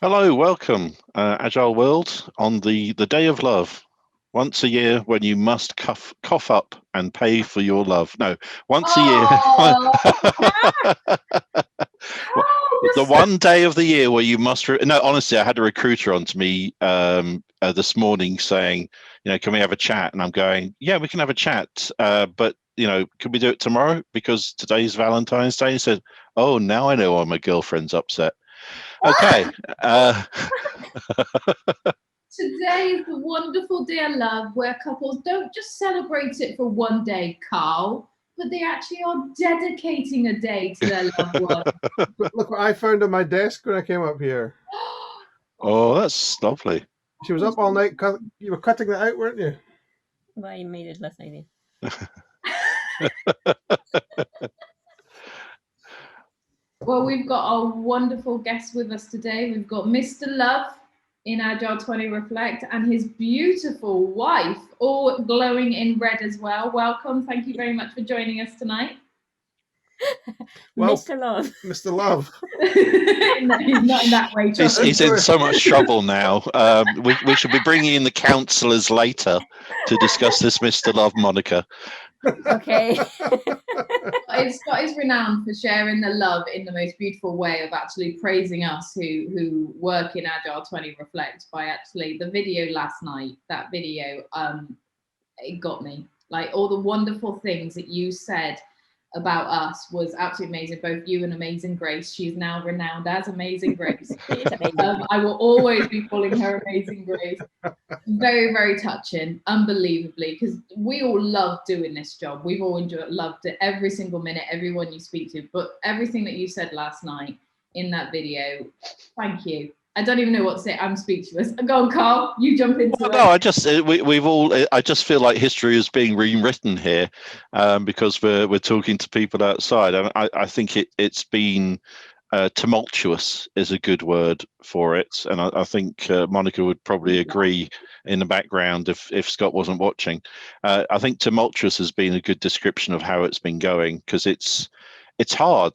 Hello, welcome, Agile World, on the Day of Love. Once a year when you must cough up and pay for your love. No, once a year. Oh, The one day of the year where you must. No, honestly, I had a recruiter on to me this morning saying, can we have a chat? And I'm going, yeah, we can have a chat. But, can we do it tomorrow? Because today's Valentine's Day. He said, oh, now I know why my girlfriend's upset. Okay. today is the wonderful day of love where couples don't just celebrate it for one day, Karl, but they actually are dedicating a day to their loved one. Look what I found on my desk when I came up here. Oh, that's lovely. She was up all night. You were cutting that out, weren't you? Well, I made it last night. Well, we've got our wonderful guest with us today. We've got Mr. Love in Agile20Reflect and his beautiful wife, all glowing in red as well. Welcome. Thank you very much for joining us tonight. Well, Mr. Love. Mr. Love. No, he's not in that way. He's in so much trouble now. We should be bringing in the counsellors later to discuss this Mr. Love moniker. Okay. Scott is renowned for sharing the love in the most beautiful way of actually praising us who work in Agile20Reflect by actually the video last night. That video, it got me. Like all the wonderful things that you said about us was absolutely amazing. Both you and Amazing Grace. She's now renowned as Amazing Grace. I will always be calling her Amazing Grace. Very, very touching, unbelievably, because we all love doing this job. We've all loved it every single minute, everyone you speak to. But everything that you said last night in that video, thank you. I don't even know what to say. I'm speechless. Go on, Karl. You jump into it. No, I just we've all. I just feel like history is being rewritten here, because we're talking to people outside, and I think it's been tumultuous is a good word for it, and I think Monica would probably agree in the background if Scott wasn't watching. I think tumultuous has been a good description of how it's been going, because it's hard.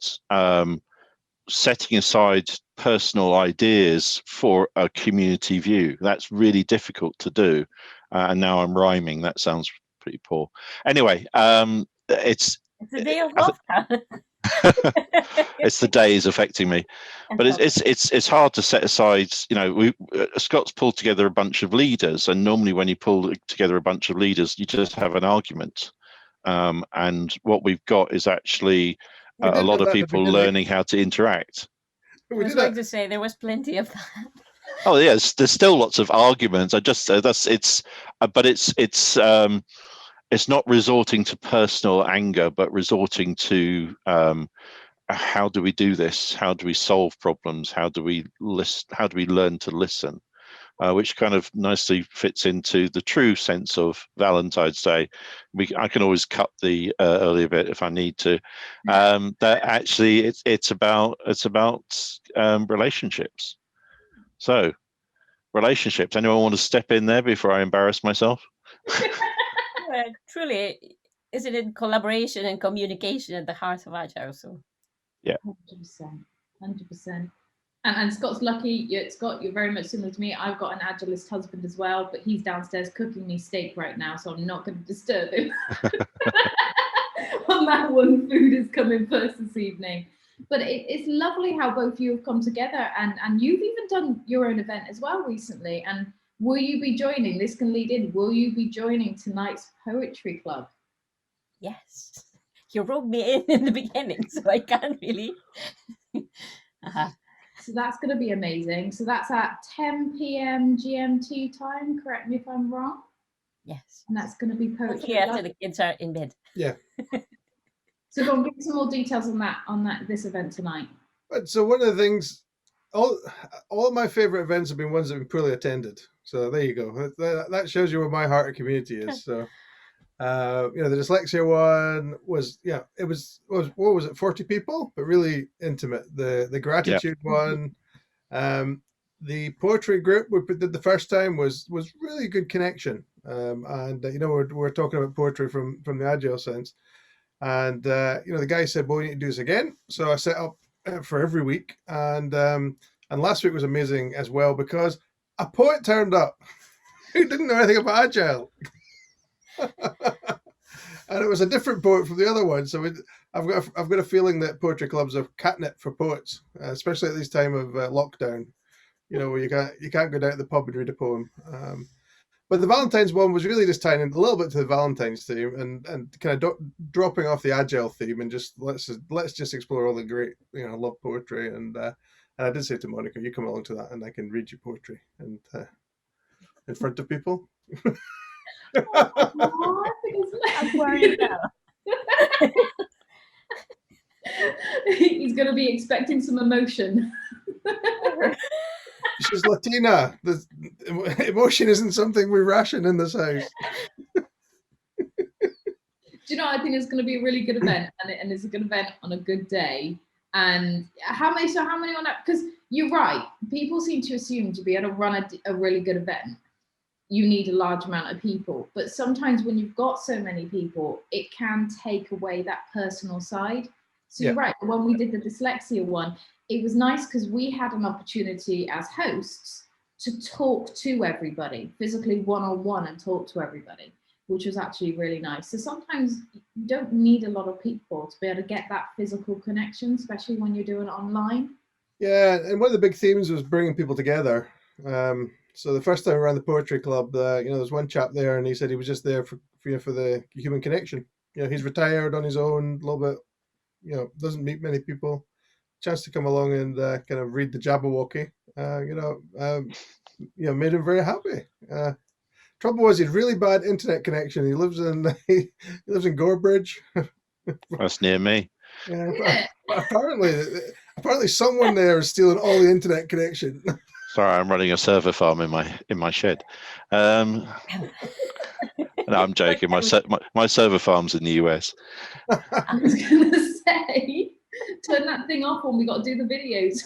Setting aside personal ideas for a community view, that's really difficult to do. And now I'm rhyming. That sounds pretty poor. Anyway, it's the day of love. It's the days affecting me, but it's hard to set aside. Scott's pulled together a bunch of leaders, and normally when you pull together a bunch of leaders, you just have an argument. And what we've got is actually a lot of people learning how to interact. I was going to say there was plenty of that. Oh yes, there's still lots of arguments. I just but it's not resorting to personal anger, but resorting to how do we do this? How do we solve problems? How do we How do we learn to listen? Which kind of nicely fits into the true sense of Valentine's Day. I can always cut the earlier bit if I need to. That actually it's about relationships. So, relationships. Anyone want to step in there before I embarrass myself? Truly, is it in collaboration and communication at the heart of Agile? So, yeah, 100%. And Scott's lucky. Scott, you're very much similar to me. I've got an Agilist husband as well, but he's downstairs cooking me steak right now, so I'm not going to disturb him on that one. Food is coming first this evening. But it's lovely how both of you have come together, and you've even done your own event as well recently. And will you be joining? This can lead in. Will you be joining tonight's poetry club? Yes. You wrote me in the beginning, so I can't really. So that's going to be amazing. So that's at 10 p.m. GMT time. Correct me if I'm wrong. Yes. And that's going to be poetry. Yeah, after the kids are in bed. Yeah. So go on, give some more details on this event tonight. So one of the things, all of my favorite events have been ones that have been poorly attended. So there you go. That shows you where my heart of community is. So. The dyslexia one was, it was what was it, 40 people, but really intimate. The gratitude one, the poetry group we did the first time was really good connection. And we're talking about poetry from the Agile sense, and the guy said, well, we need to do this again. So I set up for every week, and And last week was amazing as well because a poet turned up who didn't know anything about Agile. And it was a different poet from the other one. So I've got a feeling that poetry clubs are catnip for poets, especially at this time of lockdown. Where you can't go down to the pub and read a poem. But the Valentines one was really just tying in a little bit to the Valentines theme and kind of dropping off the Agile theme and just let's just explore all the great love poetry and I did say to Monica, you come along to that and I can read you poetry and in front of people. I'm worried now. He's going to be expecting some emotion. She's Latina. The emotion isn't something we ration in this house. Do you know, I think it's going to be a really good event, and it's a good event on a good day. And how many on that? Because you're right. People seem to assume to be able to run a really good event, you need a large amount of people. But sometimes when you've got so many people, it can take away that personal side. So you're right. When we did the dyslexia one, it was nice because we had an opportunity as hosts to talk to everybody, physically one-on-one, and talk to everybody, which was actually really nice. So sometimes you don't need a lot of people to be able to get that physical connection, especially when you're doing it online. Yeah, and one of the big themes was bringing people together. So the first time around the poetry club, there's one chap there, and he said he was just there for the human connection. He's retired on his own, a little bit, doesn't meet many people. Chance to come along and kind of read the Jabberwocky, made him very happy. Trouble was, he had really bad internet connection. He lives in Gorebridge. That's near me. Yeah, but apparently someone there is stealing all the internet connection. Sorry, I'm running a server farm in my shed. No, I'm joking. My server farm's in the US. I was going to say, turn that thing off when we got to do the videos.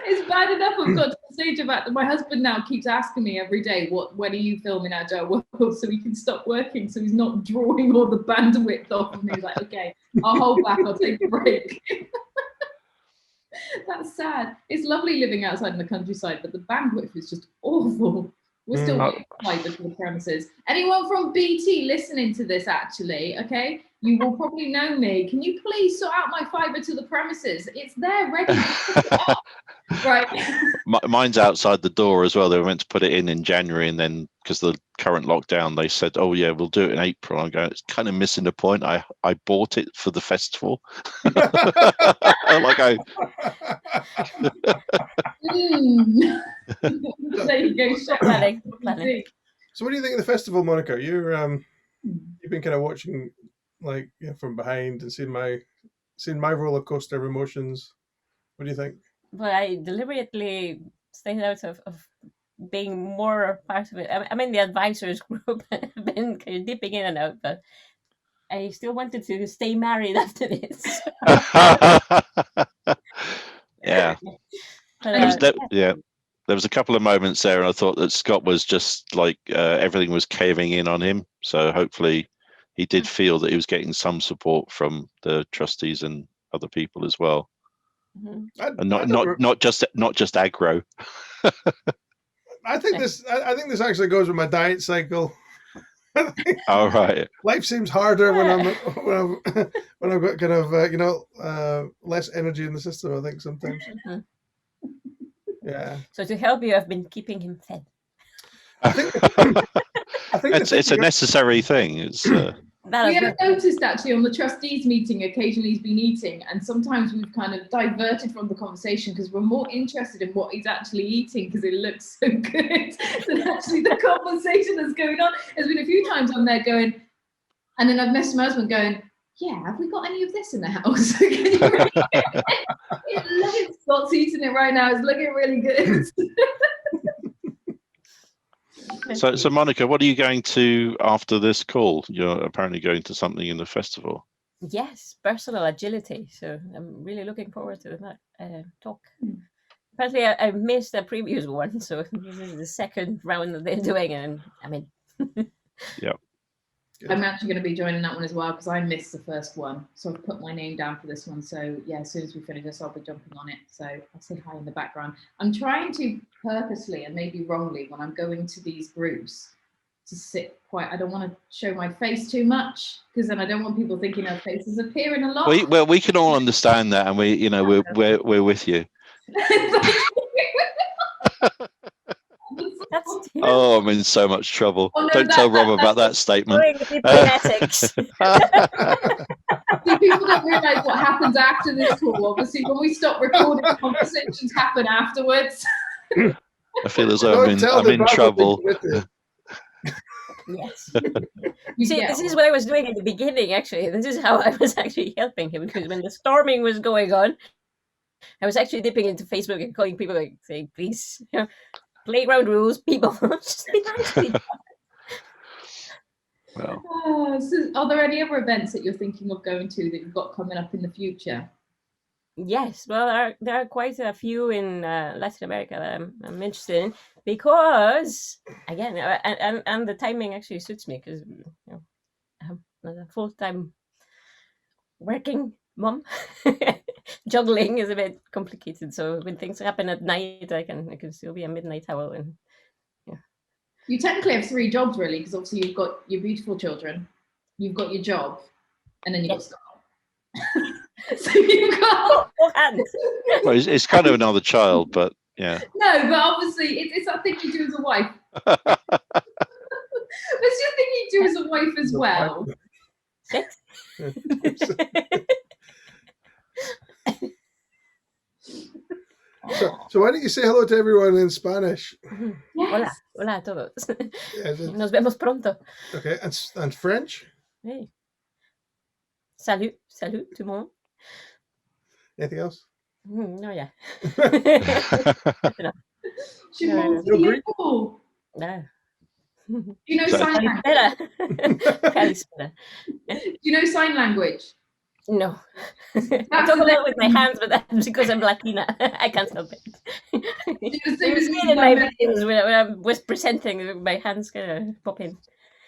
It's bad enough I've got to the stage of that my husband now keeps asking me every day, when are you filming Agile World, so he can stop working, so he's not drawing all the bandwidth off of me. He's like, okay, I'll hold back, I'll take a break. That's sad. It's lovely living outside in the countryside, but the bandwidth is just awful. We're still waiting for fibre to the premises. Anyone from BT listening to this, actually, okay? You will probably know me. Can you please sort out my fibre to the premises? It's there, ready. Right. Mine's outside the door as well. They were meant to put it in January, and then because of the current lockdown, they said, "Oh yeah, we'll do it in April." I'm going, it's kind of missing the point. I bought it for the festival. There you go. Planning. So what do you think of the festival, Monica? You've been kind of watching from behind and seeing my roller coaster of emotions. What do you think? Well, I deliberately stayed out of being more part of it. I'm in the advisors group. I've been kind of dipping in and out, but I still wanted to stay married after this. Yeah. There was a couple of moments there, and I thought that Scott was just like everything was caving in on him. So hopefully he did feel that he was getting some support from the trustees and other people as well. Mm-hmm. And not just aggro. I think this actually goes with my diet cycle. All right. Life seems harder when I've got kind of less energy in the system, I think sometimes. Mm-hmm. Yeah. So to help you, I've been keeping him fed. I think it's a necessary thing. It's we have noticed actually on the trustees meeting, occasionally he's been eating, and sometimes we've kind of diverted from the conversation because we're more interested in what he's actually eating because it looks so good than actually the conversation that's going on. There's been a few times I'm there going, and then I've messaged my husband going, yeah, have we got any of this in the house? Can you really look at Scott's eating it right now. It's looking really good. So Monica, what are you going to after this call? You're apparently going to something in the festival. Yes, personal agility. So I'm really looking forward to that talk. Apparently, I missed the previous one, so this is the second round that they're doing, and I mean, yeah. Good. I'm actually going to be joining that one as well because I missed the first one. So I've put my name down for this one. So yeah, as soon as we finish this, I'll be jumping on it. So I'll say hi in the background. I'm trying to purposely and maybe wrongly when I'm going to these groups to sit quiet. I don't want to show my face too much because then I don't want people thinking our faces appearing a lot. We can all understand that, and we're with you. Oh, I'm in so much trouble. Oh, no, Don't tell Rob about that statement. Phonetics. See, people don't realise what happens after this call. Obviously, when we stop recording, conversations happen afterwards. I feel as though I'm in trouble. Yes. You see, this is what I was doing in the beginning, actually. This is how I was actually helping him, because when the storming was going on, I was actually dipping into Facebook and calling people, like, saying, please, playground rules, people, just be nice to each other. Well. So are there any other events that you're thinking of going to that you've got coming up in the future? Yes, well, there are quite a few in Latin America that I'm interested in, because, again, and the timing actually suits me, because I'm a full-time working mom. Juggling is a bit complicated, so when things happen at night, I can still be a midnight owl. And you technically have 3 jobs, really, because obviously you've got your beautiful children, you've got your job, and then you've got Scott. So you've got well, it's kind of another child, but yeah. No, but obviously it's that thing you do as a wife. It's your thing you do as a wife as well. So why don't you say hello to everyone in Spanish? Yes. Hola a todos. Yes, Nos vemos pronto. okay, and French? Hey. Salut tout le monde. Anything else? No, yeah. She wants No to Greek? people. No. Do you know sign language? Do you know sign language? No. I talk a lot with my hands, but that's because I'm Latina. I can't help it. You see in my videos when I was presenting, my hands kind of pop in.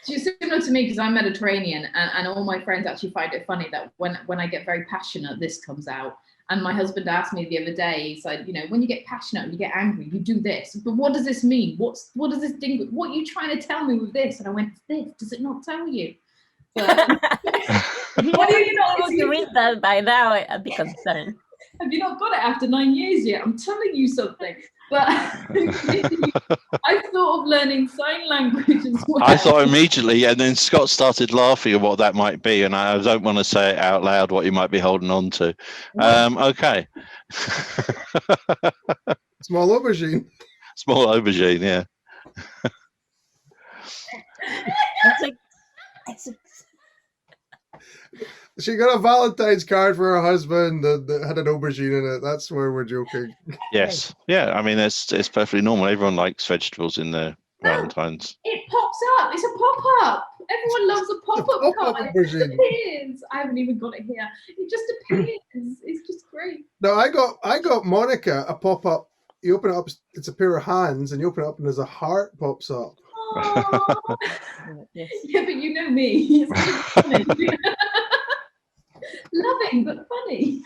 She's similar to me because I'm Mediterranean, and all my friends actually find it funny that when I get very passionate, this comes out. And my husband asked me the other day, he said, when you get passionate and you get angry, you do this. But what does this mean? What does this thing? What are you trying to tell me with this? And I went, this. Does it not tell you? Why are you not able to read that by now? I'd be concerned. Have you not got it after 9 years yet? I'm telling you something. But I thought of learning sign language as well. I thought immediately, and then Scott started laughing at what that might be, and I don't want to say it out loud what you might be holding on to. Okay. Small aubergine. Small aubergine, yeah. She got a Valentine's card for her husband that had an aubergine in it. That's where we're joking. Yes. Yeah, I mean, it's perfectly normal. Everyone likes vegetables in their Valentines. It pops up. It's a pop-up. Everyone loves a pop-up card. It just appears. I haven't even got it here. It just appears. It's just great. No, I got Monica a pop-up. You open it up, it's a pair of hands, and you open it up and there's a heart pops up. Yes. Yeah, but you know me. It's funny. Loving but funny.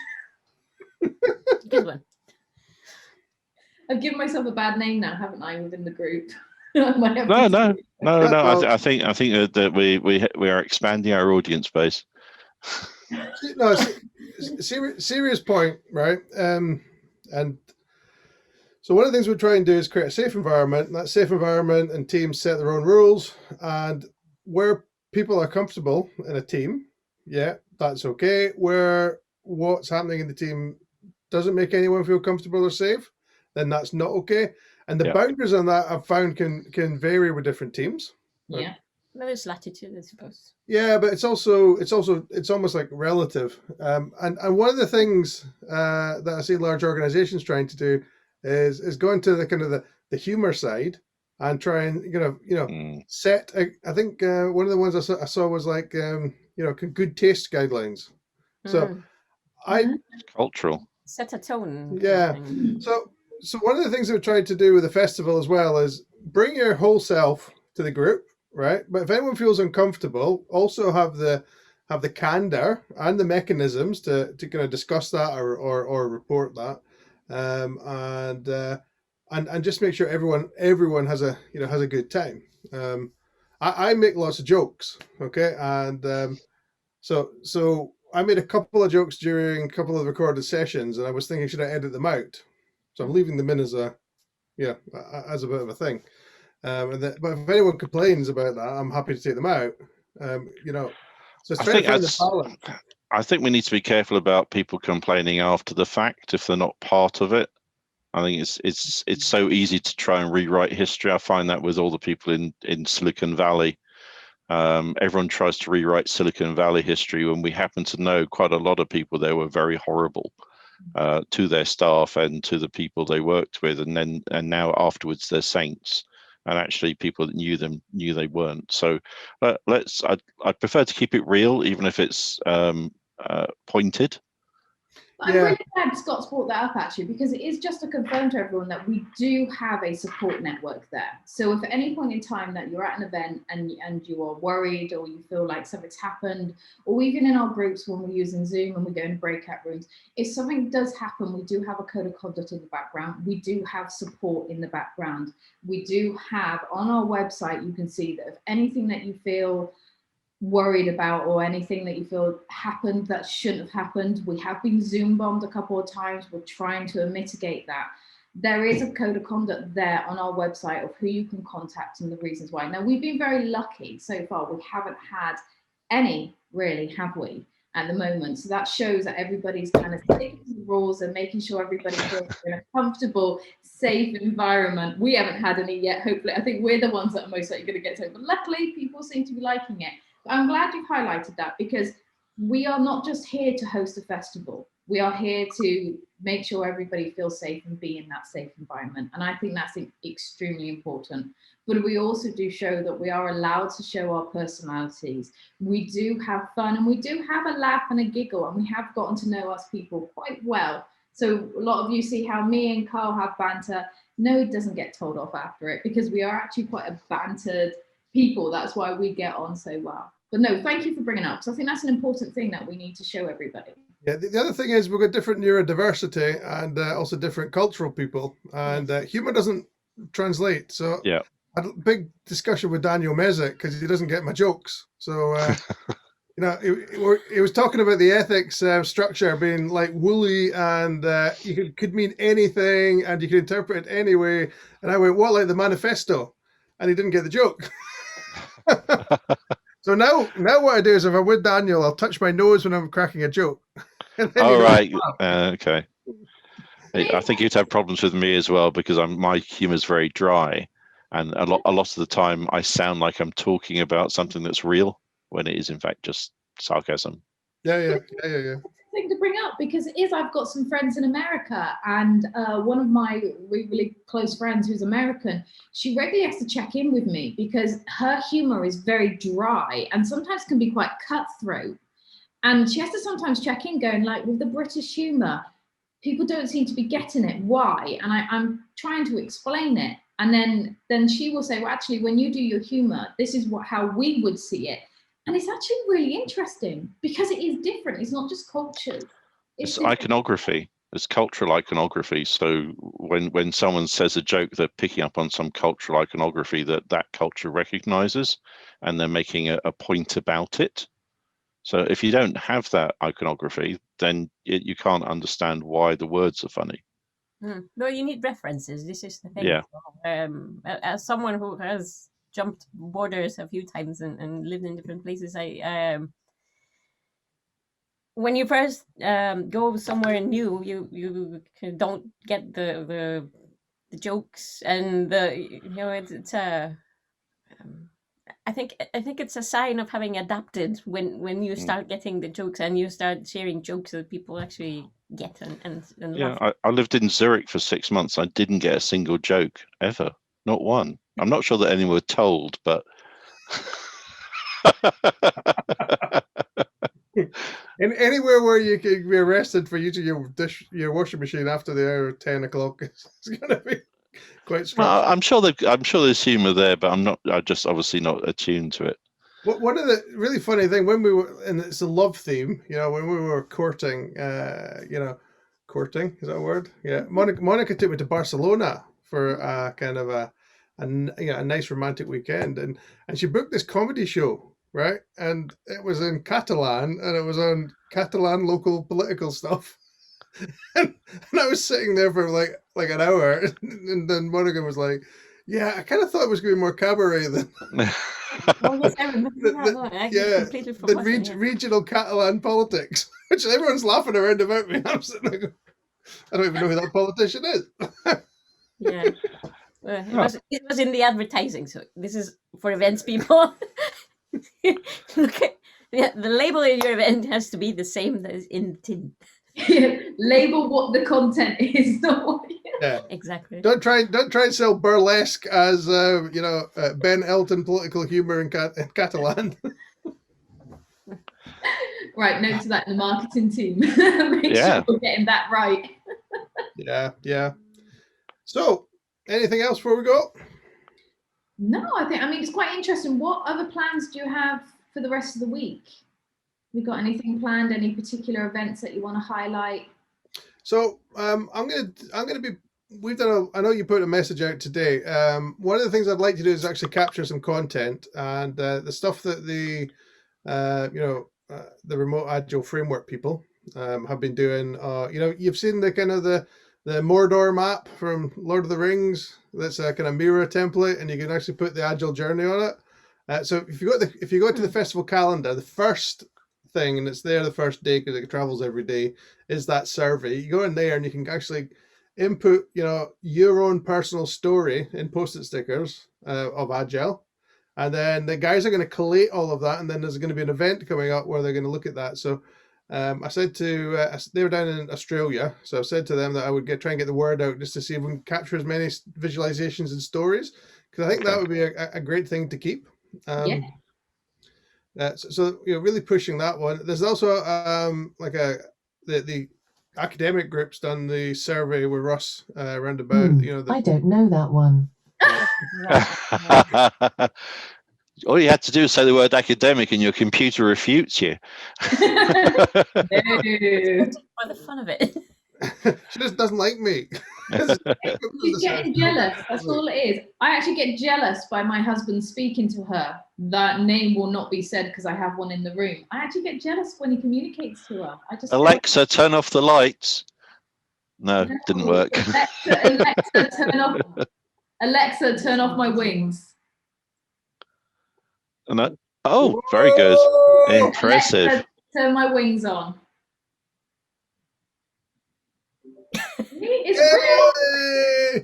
Good one. I've given myself a bad name now, haven't I, within the group? No. I think that we are expanding our audience base. No, serious point, right? And so one of the things we try and do is create a safe environment. And that safe environment and teams set their own rules, and where people are comfortable in a team, yeah, that's okay. Where what's happening in the team doesn't make anyone feel comfortable or safe, then that's not okay. And the boundaries on that I've found can vary with different teams. Yeah. Well, there's latitude, I suppose. Yeah, but it's almost like relative. And one of the things that I see large organizations trying to do is go into the kind of the humor side and try and set. I think one of the ones I saw was like good taste guidelines. So cultural set a tone. Yeah. So one of the things that we tried to do with the festival as well is bring your whole self to the group. right? But if anyone feels uncomfortable, also have the candor and the mechanisms to kind of discuss that or report that, and just make sure everyone has a has a good time. I make lots of jokes, okay, and so I made a couple of jokes during a couple of recorded sessions, and I was thinking, should I edit them out? So I'm leaving them in as a as a bit of a thing. But if anyone complains about that, I'm happy to take them out. So it's trying to find the balance. I think we need to be careful about people complaining after the fact if they're not part of it. I think it's so easy to try and rewrite history. I find that with all the people in Silicon Valley. Everyone tries to rewrite Silicon Valley history when we happen to know quite a lot of people there were very horrible to their staff and to the people they worked with, and now afterwards they're saints, and actually people that knew them knew they weren't. So I'd prefer to keep it real, even if it's pointed. I'm really glad Scott's brought that up, actually, because it is just to confirm to everyone that we do have a support network there. So if at any point in time that you're at an event and you are worried, or you feel like something's happened, or even in our groups when we're using Zoom and we go in breakout rooms, if something does happen, we do have a code of conduct in the background. We do have support in the background. We do have on our website, you can see that if anything that you feel worried about or anything that you feel happened that shouldn't have happened, we have been Zoom bombed a couple of times. We're trying to mitigate that. There is a code of conduct there on our website of who you can contact and the reasons why. Now, we've been very lucky so far. We haven't had any, really, have we, at the moment? So that shows that everybody's kind of sticking to the rules and making sure everybody feels in a comfortable, safe environment. We haven't had any yet, hopefully. I think we're the ones that are most likely going to get to it. But luckily, people seem to be liking it. I'm glad you've highlighted that, because we are not just here to host a festival. We are here to make sure everybody feels safe and be in that safe environment. And I think that's extremely important. But we also do show that we are allowed to show our personalities. We do have fun, and we do have a laugh and a giggle, and we have gotten to know us people quite well. So a lot of you see how me and Karl have banter. No, it doesn't get told off after it, because we are actually quite a bantered people. That's why we get on so well. But no, thank you for bringing it up, because I think that's an important thing that we need to show everybody. Yeah, the other thing is we've got different neurodiversity and also different cultural people, and humor doesn't translate. So yeah, I had a big discussion with Daniel Mezek because he doesn't get my jokes. So he was talking about the ethics structure being like woolly, and you could mean anything and you could interpret it anyway. And I went, what, like the manifesto? And he didn't get the joke. So now what I do is, if I'm with Daniel, I'll touch my nose when I'm cracking a joke. All right. Okay. I think you'd have problems with me as well, because my humor is very dry, and a lot of the time I sound like I'm talking about something that's real when it is in fact just sarcasm. Yeah. Thing to bring up, because it is, I've got some friends in America, and one of my really close friends who's American, she regularly has to check in with me because her humor is very dry and sometimes can be quite cutthroat, and she has to sometimes check in going like, with the British humor, people don't seem to be getting it, why? And I'm trying to explain it, and then she will say, well, actually, when you do your humor, this is how we would see it. And it's actually really interesting because it is different. It's not just cultures. It's iconography. It's cultural iconography. So when someone says a joke, they're picking up on some cultural iconography that culture recognizes, and they're making a point about it. So if you don't have that iconography, then you can't understand why the words are funny. No, you need references. This is the thing. Yeah. As someone who has jumped borders a few times and lived in different places, when you first go somewhere new, you don't get the jokes, and it's I think it's a sign of having adapted when you start getting the jokes and you start sharing jokes that people actually get and yeah. laugh. I lived in Zurich for 6 months. I didn't get a single joke ever, not one. I'm not sure that anyone were told, but Anywhere where you can be arrested for using your washing machine after the hour of 10 o'clock is going to be. quite structured. I'm sure there's humour there, but I'm just obviously not attuned to it. One of the really funny thing when we were, and it's a love theme, when we were courting, courting, is that a word? Yeah. Monica took me to Barcelona for kind of a nice romantic weekend, and she booked this comedy show, right? And it was in Catalan, and it was on Catalan local political stuff. and I was sitting there for like an hour, and then Monica was like, "Yeah, I kind of thought it was going to be more cabaret than." Oh yes, I remember that. I completely forgot that, regional Catalan politics, which everyone's laughing around about me. I'm sitting there, I don't even know who that politician is. Yeah, it was in the advertising, so this is for events people. Look at the label in your event has to be the same as in the tin. Label what the content is, not what Exactly. Don't try and sell burlesque as Ben Elton political humor in Catalan. Right, note to that in the marketing team. Make sure we're getting that right. Yeah. So, anything else before we go? No, I mean it's quite interesting. What other plans do you have for the rest of the week? Have you got anything planned? Any particular events that you want to highlight? So I'm gonna be. I know you put a message out today. One of the things I'd like to do is actually capture some content, and the stuff that the remote agile framework people have been doing. You've seen the kind of the Mordor map from Lord of the Rings. That's a kind of mirror template, and you can actually put the agile journey on it. So if you go to the festival calendar, the first thing, and it's there the first day because it travels every day, is that survey. You go in there and you can actually input your own personal story in post-it stickers of Agile, and then the guys are going to collate all of that, and then there's going to be an event coming up where they're going to look at that. So I said to they were down in Australia, so I said to them that I would try and get the word out just to see if we can capture as many visualizations and stories, because I think that would be a great thing to keep. So really pushing that one. There's also the academic group's done the survey with Russ around about I don't know that one. All you had to do is say the word academic and your computer refutes you. For the fun of it. She just doesn't like me. She's getting jealous. That's all it is. I actually get jealous by my husband speaking to her. That name will not be said because I have one in the room. I actually get jealous when he communicates to her. I just Alexa, turn off the lights. No, didn't work. Alexa, turn off my wings. No. Oh, very good. Impressive. Alexa, turn my wings on. It's real.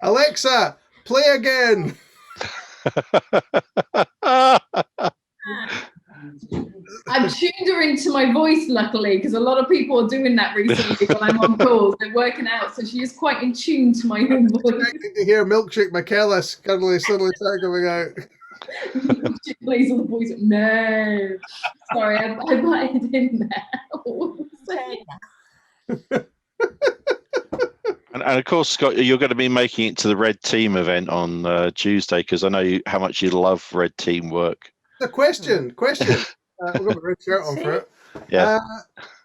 Alexa, play again. I've tuned her into my voice, luckily, because a lot of people are doing that recently when I'm on calls. They're working out, so she is quite in tune to my own voice. Expecting to hear Milkshake McKellis suddenly start coming out. She plays all the voice. No, sorry, I butted in there. And of course, Scott, you're going to be making it to the Red Team event on Tuesday, because I know how much you love Red Team work. The question. We've got a red shirt on for it. Yeah.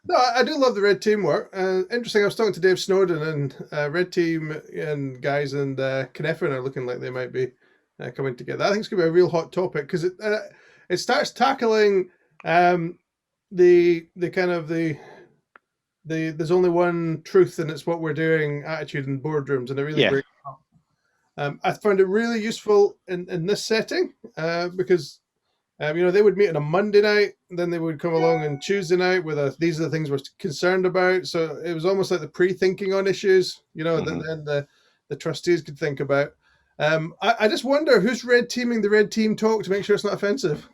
No, I do love the Red Team work. Interesting, I was talking to Dave Snowden, and Red Team and guys and Kneffin are looking like they might be coming together. I think it's going to be a real hot topic, because it starts tackling the kind of the there's only one truth and it's what we're doing attitude in boardrooms, and it really breaks up. I found it really useful in this setting because they would meet on a Monday night, and then they would come along on Tuesday night with these are the things we're concerned about. So it was almost like the pre-thinking on issues, that then the trustees could think about. I just wonder who's red teaming the Red Team talk to make sure it's not offensive.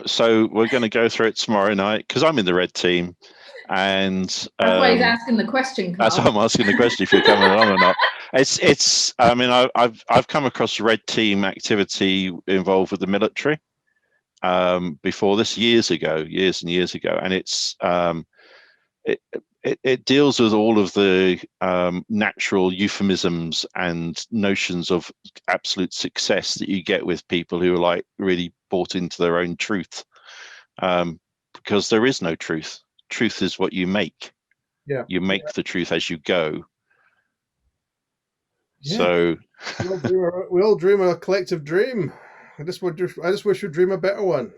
So we're going to go through it tomorrow night, because I'm in the Red Team, and that's why he's asking the question, Karl. That's why I'm asking the question if you're coming along or not. It's. I mean, I've come across Red Team activity involved with the military before this years and years ago, and it's it deals with all of the natural euphemisms and notions of absolute success that you get with people who are like really bought into their own truth, because there is no truth. Truth is what you make. Yeah. You make the truth as you go. Yeah. So we all dream a collective dream. I just wish we'd dream a better one.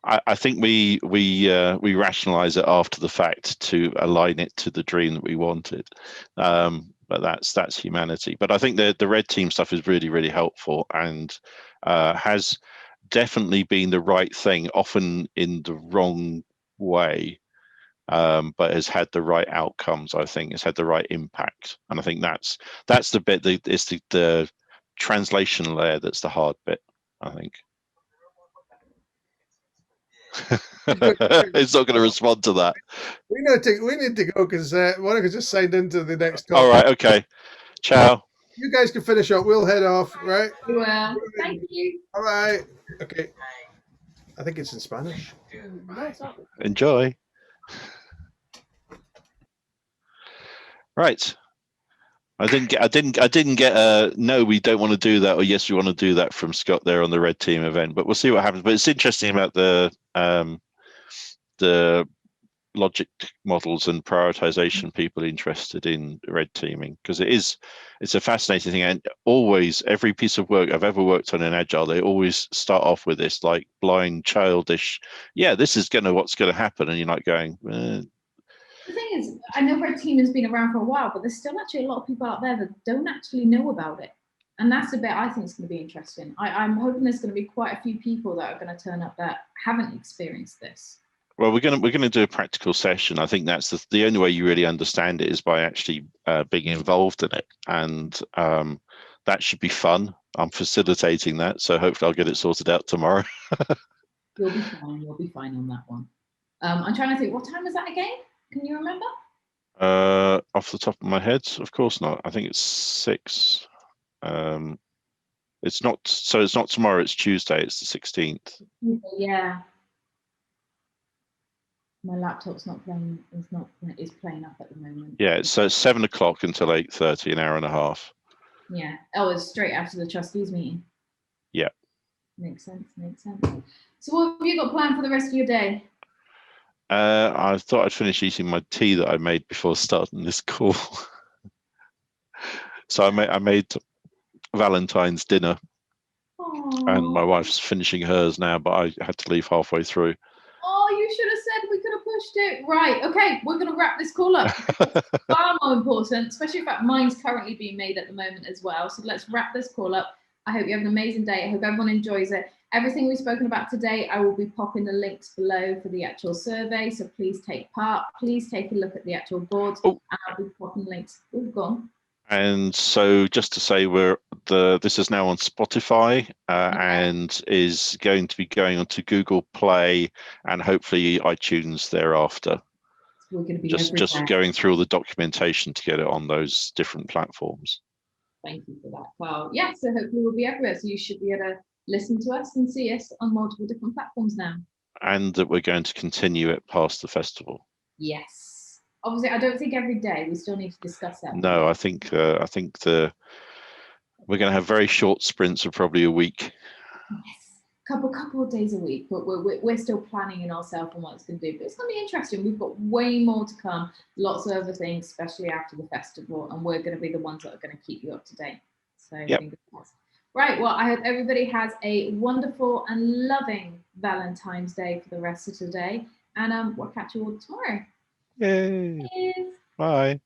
I think we rationalize it after the fact to align it to the dream that we wanted, but that's humanity. But I think the red team stuff is really, really helpful, and has definitely been the right thing, often in the wrong way, but has had the right outcomes. I think it's had the right impact, and I think that's the bit that is the translation layer that's the hard bit, I think. It's not going to respond to that. We need to go because Monica just signed into the next call. All right, okay. Ciao. You guys can finish up. We'll head off, right? We will. Thank you. All right. Okay. I think it's in Spanish. Enjoy. Right. I didn't get a no, we don't want to do that, or yes, we want to do that from Scott there on the red team event, but we'll see what happens. But it's interesting about the logic models and prioritization, people interested in red teaming, because it's a fascinating thing. And always, every piece of work I've ever worked on in Agile, they always start off with this like blind, childish, yeah, this is what's going to happen, and you're not going. The thing is, I know red team has been around for a while, but there's still actually a lot of people out there that don't actually know about it. And that's the bit I think is going to be interesting. I'm hoping there's going to be quite a few people that are going to turn up that haven't experienced this. Well, we're gonna do a practical session. I think that's the only way you really understand it is by actually being involved in it, and that should be fun. I'm facilitating that, so hopefully I'll get it sorted out tomorrow. You'll be fine. You'll be fine on that one. I'm trying to think. What time is that again? Can you remember? Off the top of my head, of course not. I think it's 6. It's not. So it's not tomorrow. It's Tuesday. It's the 16th. Yeah. My laptop's not playing. Is playing up at the moment. Yeah. So it's 7 o'clock until 8:30, an hour and a half. Yeah. Oh, it's straight after the trustees meeting. Yeah. Makes sense. So what have you got planned for the rest of your day? I thought I'd finish eating my tea that I made before starting this call. So I made Valentine's dinner. Aww. And my wife's finishing hers now, but I had to leave halfway through. Oh, you should have said we could have pushed it. Right, okay, we're going to wrap this call up. It's far more important, especially if mine's currently being made at the moment as well. So let's wrap this call up. I hope you have an amazing day. I hope everyone enjoys it. Everything we've spoken about today, I will be popping the links below for the actual survey. So please take part. Please take a look at the actual board. And I'll be popping links. Oh, gone. And so just to say, this is now on Spotify and is going to be going onto Google Play and hopefully iTunes thereafter. We're going to be just going through all the documentation to get it on those different platforms. Thank you for that, Karl. Yeah, so hopefully we'll be everywhere. So you should be able to listen to us and see us on multiple different platforms now. And that we're going to continue it past the festival. Yes. Obviously, I don't think every day. We still need to discuss that. No, I think we're going to have very short sprints of probably a week. Yes, couple of days a week, but we're still planning in ourselves on what it's going to do. But it's going to be interesting. We've got way more to come. Lots of other things, especially after the festival, and we're going to be the ones that are going to keep you up to date. So yep. Right. Well, I hope everybody has a wonderful and loving Valentine's Day for the rest of today, and we'll catch you all tomorrow. Yay! Cheers. Bye.